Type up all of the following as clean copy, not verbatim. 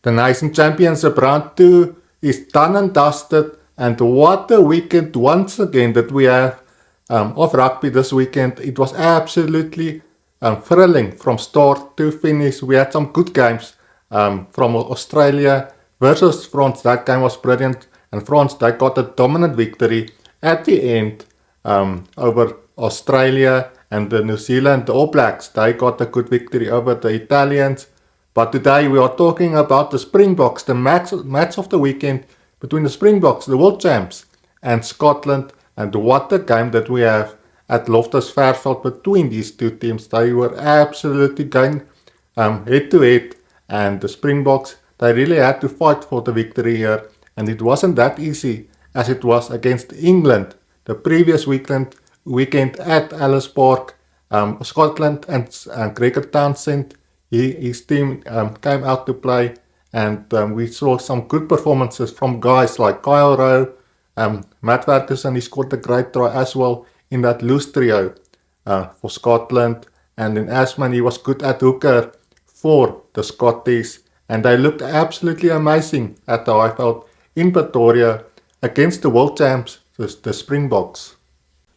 The Nation Championship round 2 is done and dusted, and what a weekend once again that we have of rugby this weekend. It was absolutely thrilling from start to finish. We had some good games from Australia versus France. That game was brilliant, and France, they got a dominant victory at the end over Australia, and the New Zealand All Blacks, they got a good victory over the Italians. But today we are talking about the Springboks, the match of the weekend between the Springboks, the world champs, and Scotland. And what a game that we have at Loftus Versfeld between these two teams. They were absolutely going head to head, and the Springboks, they really had to fight for the victory here. And it wasn't that easy as it was against England the previous weekend at Ellis Park. Scotland and Gregor Townsend, his team came out to play, and we saw some good performances from guys like Kyle Rowe, Matt Ferguson. He scored a great try as well in that loose trio for Scotland, and then Asman, he was good at hooker for the Scottish, and they looked absolutely amazing at the Highveld in Pretoria against the world champs, the Springboks.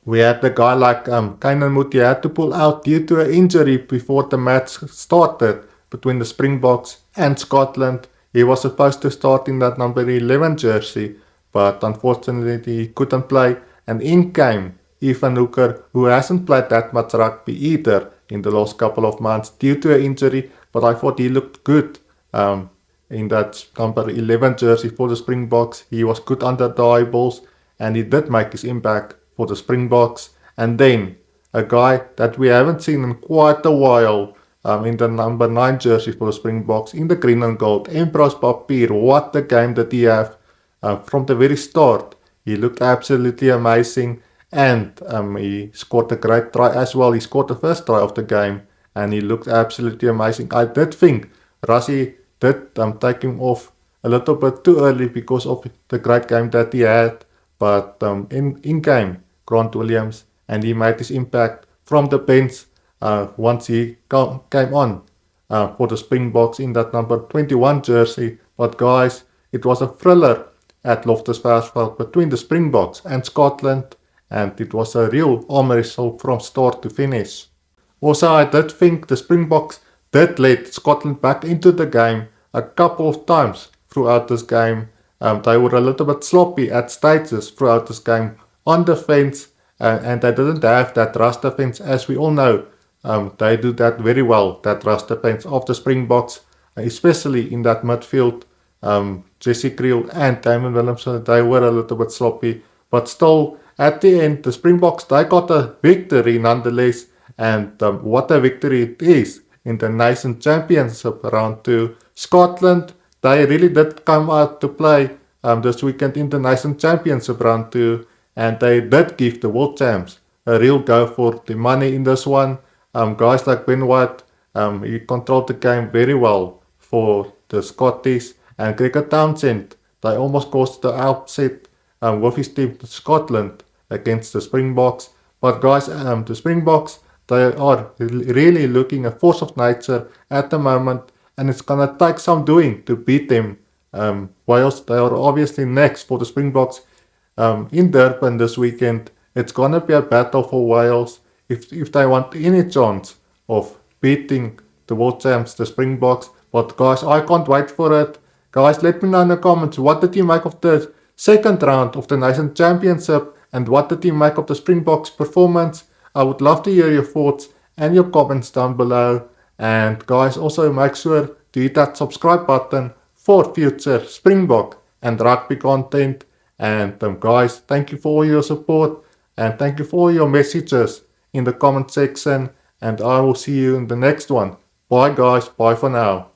We had the guy like Kainan Muti had to pull out due to an injury before the match started between the Springboks and Scotland. He was supposed to start in that number 11 jersey, but unfortunately he couldn't play. And in came Ethan Hooker, who hasn't played that much rugby either in the last couple of months due to an injury, but I thought he looked good in that number 11 jersey for the Springboks. He was good under the eyeballs, and he did make his impact for the Springboks. And then a guy that we haven't seen in quite a while in the number 9 jersey for the Springboks in the green and gold, Empress Papier. What a game that he had from the very start. He looked absolutely amazing, and he scored a great try as well. He scored the first try of the game, and he looked absolutely amazing. I did think Rassie did take him off a little bit too early because of the great game that he had. But in came Grant Williams, and he made his impact from the bench once he came on for the Springboks in that number 21 jersey. But guys, it was a thriller at Loftus Versfeld between the Springboks and Scotland, and it was a real arm wrestle from start to finish. Also, I did think the Springboks did let Scotland back into the game a couple of times throughout this game. They were a little bit sloppy at stages throughout this game on defense, and they didn't have that rush defense, as we all know. They do that very well, that rush defense of the Springboks, especially in that midfield. Jesse Creel and Damon Williamson, they were a little bit sloppy, but still, at the end, the Springboks, they got a victory nonetheless, and what a victory it is in the Nation Championship round 2. Scotland, they really did come out to play this weekend in the Nation Championship round 2, and they did give the world champs a real go for the money in this one. Guys like Ben White, he controlled the game very well for the Scottish, and Gregor Townsend, they almost caused the upset with his team Scotland against the Springboks. But guys, the Springboks, they are really looking a force of nature at the moment, and it's gonna take some doing to beat them. Wales, they are obviously next for the Springboks in Durban this weekend. It's gonna be a battle for Wales if they want any chance of beating the world champs, the Springboks. But guys, I can't wait for it. Guys, let me know in the comments, what did you make of the second round of the Nation Championship, and what did you make of the Springboks performance? I would love to hear your thoughts and your comments down below. And guys, also make sure to hit that subscribe button for future Springbok and rugby content. And guys, thank you for all your support, and thank you for all your messages in the comment section, and I will see you in the next one. Bye guys, bye for now.